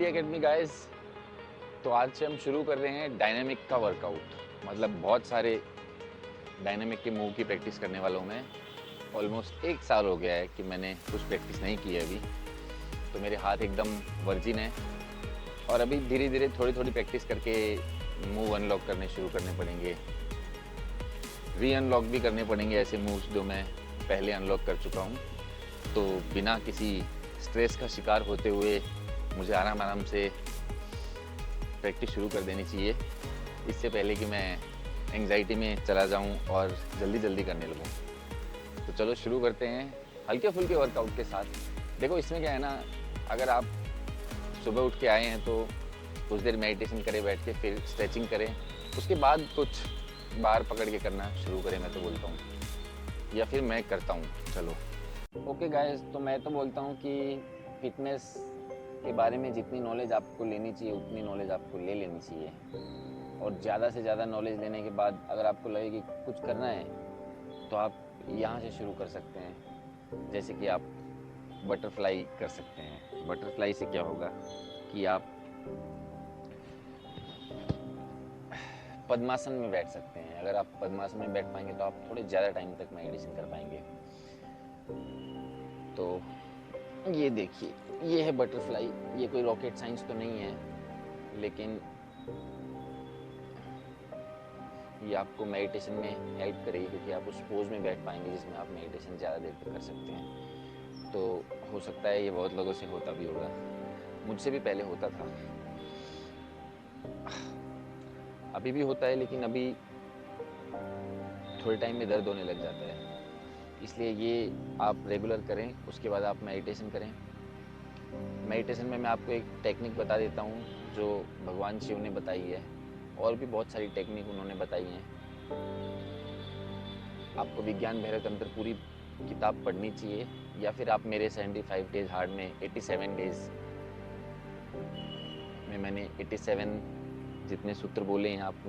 T academy guys. तो आज से हम शुरू कर रहे हैं डायनामिक का वर्कआउट। मतलब बहुत सारे डायनामिक के मूव की प्रैक्टिस करने वाला हूँ मैं। ऑलमोस्ट 1 साल हो गया है कि मैंने कुछ प्रैक्टिस नहीं की है अभी, तो मेरे हाथ एकदम वर्जिन है और अभी धीरे धीरे थोड़ी थोड़ी प्रैक्टिस करके मूव अनलॉक करने शुरू करने पड़ेंगे, री अनलॉक भी करने पड़ेंगे ऐसे मूव्स जो मैं पहले अनलॉक कर चुका हूँ। तो बिना किसी स्ट्रेस का शिकार होते हुए मुझे आराम से प्रैक्टिस शुरू कर देनी चाहिए, इससे पहले कि मैं एंग्जाइटी में चला जाऊं और जल्दी करने लगूं। तो चलो शुरू करते हैं हल्के फुल्के वर्कआउट के साथ। देखो इसमें क्या है ना, अगर आप सुबह उठ के आए हैं तो कुछ देर मेडिटेशन करें बैठ के, फिर स्ट्रेचिंग करें, उसके बाद कुछ बार पकड़ के करना शुरू करें, मैं तो बोलता हूँ, या फिर मैं करता हूँ। चलो ओके गाइस, तो मैं तो बोलता हूँ कि फिटनेस के बारे में जितनी नॉलेज आपको लेनी चाहिए उतनी नॉलेज आपको ले लेनी चाहिए। और ज़्यादा से ज़्यादा नॉलेज लेने के बाद अगर आपको लगे कि कुछ करना है तो आप यहाँ से शुरू कर सकते हैं। जैसे कि आप बटरफ्लाई कर सकते हैं। बटरफ्लाई से क्या होगा कि आप पद्मासन में बैठ सकते हैं। अगर आप पद्मासन में बैठ पाएंगे तो आप थोड़े ज़्यादा टाइम तक मेडिटेशन कर पाएंगे। तो ये देखिए, ये है बटरफ्लाई। ये कोई रॉकेट साइंस तो नहीं है, लेकिन ये आपको मेडिटेशन में हेल्प करेगी क्योंकि आप उस पोज में बैठ पाएंगे जिसमें आप मेडिटेशन ज़्यादा देर तक कर सकते हैं। तो हो सकता है ये बहुत लोगों से होता भी होगा, मुझसे भी पहले होता था, अभी भी होता है, लेकिन अभी थोड़े टाइम में दर्द होने लग जाता है। इसलिए ये आप रेगुलर करें, उसके बाद आप मेडिटेशन करें। मेडिटेशन में मैं आपको एक टेक्निक बता देता हूँ जो भगवान शिव ने बताई है, और भी बहुत सारी टेक्निक उन्होंने बताई हैं। आपको विज्ञान भैरव तंत्र पूरी किताब पढ़नी चाहिए, या फिर आप मेरे 75 डेज हार्ड में 87 डेज में मैंने 87 जितने सूत्र बोले हैं आप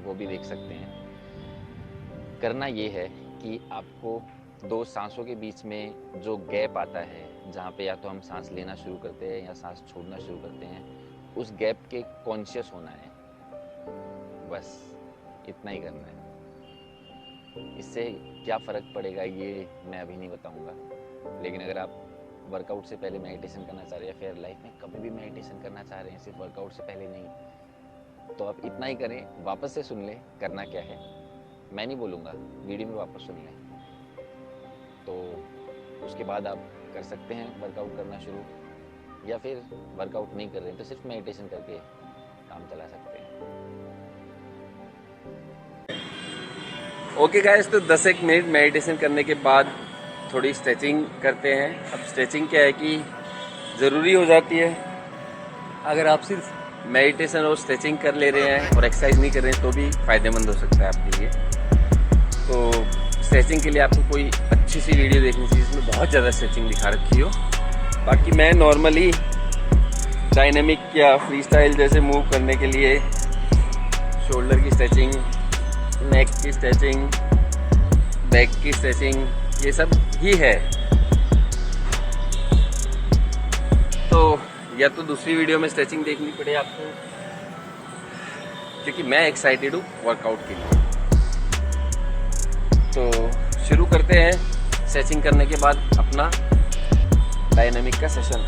वो भी देख सकते हैं। करना ये है कि आपको 2 सांसों के बीच में जो गैप आता है, जहाँ पे या तो हम सांस लेना शुरू करते हैं या सांस छोड़ना शुरू करते हैं, उस गैप के कॉन्शियस होना है। बस इतना ही करना है। इससे क्या फ़र्क पड़ेगा ये मैं अभी नहीं बताऊंगा, लेकिन अगर आप वर्कआउट से पहले मेडिटेशन करना चाह रहे हैं या फिर लाइफ में कभी भी मेडिटेशन करना चाह रहे हैं, सिर्फ वर्कआउट से पहले नहीं, तो आप इतना ही करें। वापस से सुन लें करना क्या है, मैं नहीं बोलूँगा, वीडियो में वापस सुन लें। तो उसके बाद आप कर सकते हैं वर्कआउट करना शुरू, या फिर वर्कआउट नहीं कर रहे हैं तो सिर्फ मेडिटेशन करके काम चला सकते हैं। ओके गाइस, तो 10-1 मिनट मेडिटेशन करने के बाद थोड़ी स्ट्रेचिंग करते हैं। अब स्ट्रेचिंग क्या है कि ज़रूरी हो जाती है। अगर आप सिर्फ मेडिटेशन और स्ट्रेचिंग कर ले रहे हैं और एक्सरसाइज नहीं कर रहे हैं तो भी फ़ायदेमंद हो सकता है आपके लिए। तो स्ट्रेचिंग के लिए आपको कोई अच्छी सी वीडियो देखनी चाहिए जिसमें बहुत ज़्यादा स्ट्रेचिंग दिखा रखी हो। बाकी मैं नॉर्मली डायनेमिक या फ्री स्टाइल जैसे मूव करने के लिए शोल्डर की स्ट्रेचिंग, नेक की स्ट्रेचिंग, बैक की स्ट्रेचिंग, ये सब ही है। तो या तो दूसरी वीडियो में स्ट्रेचिंग देखनी पड़े आपको, क्योंकि मैं एक्साइटेड हूँ वर्कआउट के लिए। तो शुरू करते हैं स्ट्रेचिंग करने के बाद अपना डायनामिक का सेशन।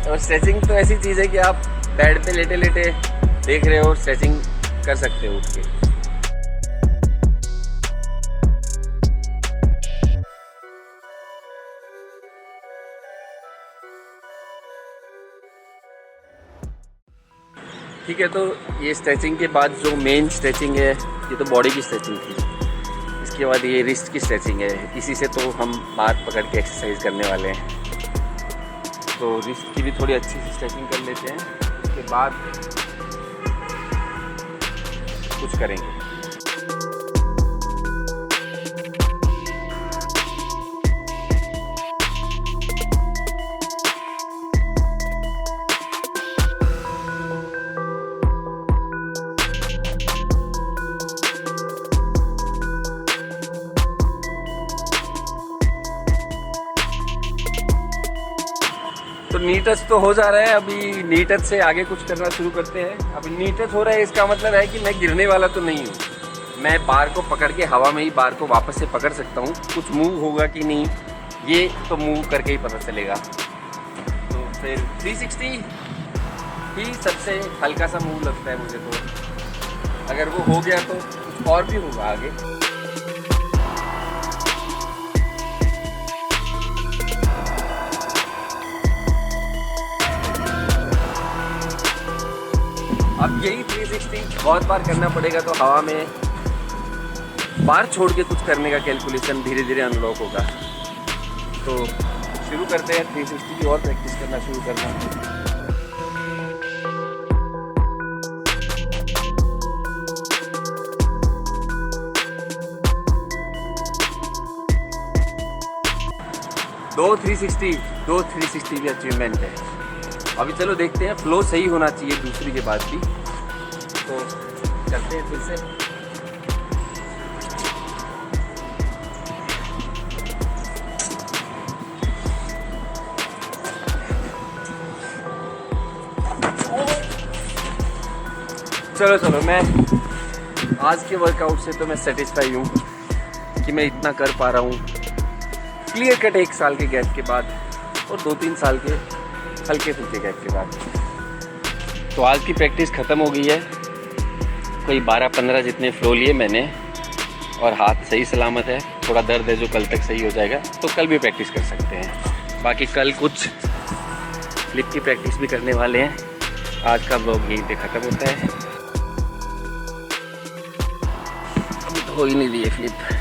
और स्ट्रेचिंग तो ऐसी चीज़ है कि आप बेड पे लेटे लेटे देख रहे हो और स्ट्रेचिंग कर सकते हो उठ के। ठीक है, तो ये स्ट्रेचिंग के बाद जो मेन स्ट्रेचिंग है, ये तो बॉडी की स्ट्रेचिंग थी। इसके बाद ये रिस्ट की स्ट्रेचिंग है। इसी से तो हम बात पकड़ के एक्सरसाइज करने वाले हैं। तो रिस्ट की भी थोड़ी अच्छी सी स्ट्रेचिंग कर लेते हैं, उसके बाद कुछ करेंगे। तो नी टच तो हो जा रहा है, अभी नी टच से आगे कुछ करना शुरू करते हैं। अभी नी टच हो रहा है, इसका मतलब है कि मैं गिरने वाला तो नहीं हूँ। मैं बार को पकड़ के हवा में ही बार को वापस से पकड़ सकता हूँ। कुछ मूव होगा कि नहीं ये तो मूव करके ही पता चलेगा। तो फिर 360 ही सबसे हल्का सा मूव लगता है मुझे। तो अगर वो हो गया तो कुछ और भी होगा आगे। अब यही 360 बहुत बार करना पड़ेगा, तो हवा में बार छोड़ के कुछ करने का कैलकुलेशन धीरे धीरे अनलॉक होगा। तो शुरू करते हैं 360 की और प्रैक्टिस करना शुरू करना। दो 360 भी अचीवमेंट है। अभी चलो देखते हैं, फ्लो सही होना चाहिए दूसरी के बाद भी। तो करते हैं फिर से। चलो मैं आज के वर्कआउट से तो मैं सेटिस्फाई हूँ कि मैं इतना कर पा रहा हूँ क्लियर कट 1 साल के गैप के बाद और 2-3 साल के हल्के फुल्के गैप के बाद। तो आज की प्रैक्टिस ख़त्म हो गई है। कोई 12-15 जितने फ्लो लिए मैंने और हाथ सही सलामत है। थोड़ा दर्द है जो कल तक सही हो जाएगा, तो कल भी प्रैक्टिस कर सकते हैं। बाकी कल कुछ फ्लिप की प्रैक्टिस भी करने वाले हैं। आज का व्लॉग यहीं पे ख़त्म होता है। अभी तो हो ही नहीं रही है फ्लिप।